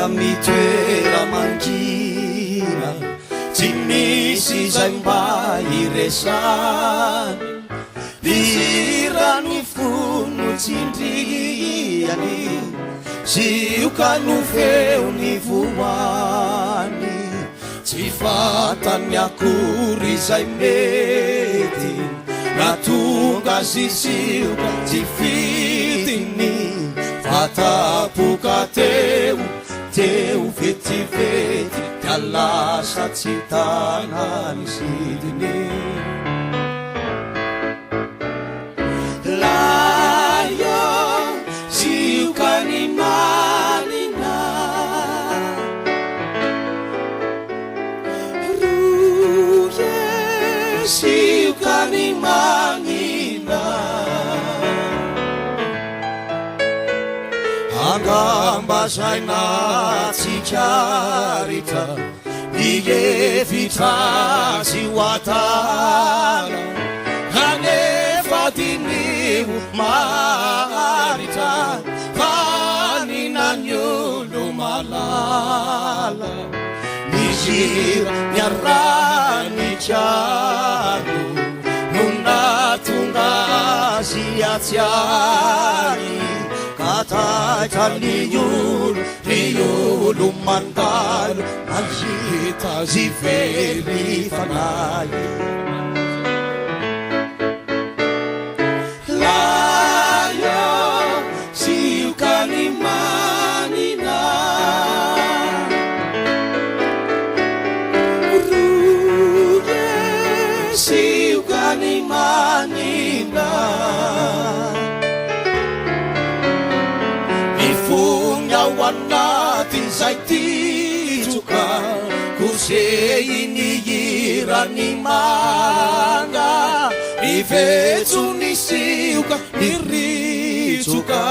amin'ny toera mangina tsy misy izay mba iresany irany fonotsindriany zioka no feo ny voany tsy fantany akory izay mety natonga zisioka tsy fitiny fatapoka teo vetivety dia lasa tsy tanany sidiny layo zioka ny manina roye zioka ny manina angamba zay natsikaritra nievitra sy hoatana anefa dinio maritra faninany olo malala nizira niarany tiano no natonga azy atsiary kataitra ny olo mandalo mahita zy very fanay layo zioka ny manina roye zioka ny manina mifonya ao anatin'izay titsoka kosey ny irany manga ivetso ny sioka iritsoka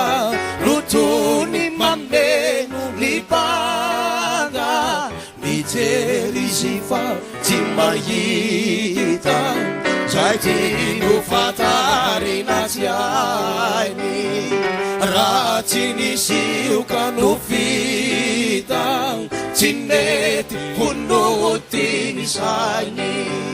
rotony mameno ny banga mijery izy fa tsy mahita zay tino fatarina tsy hainy ratsy ny sioka no vita tsy mety honotiny sainy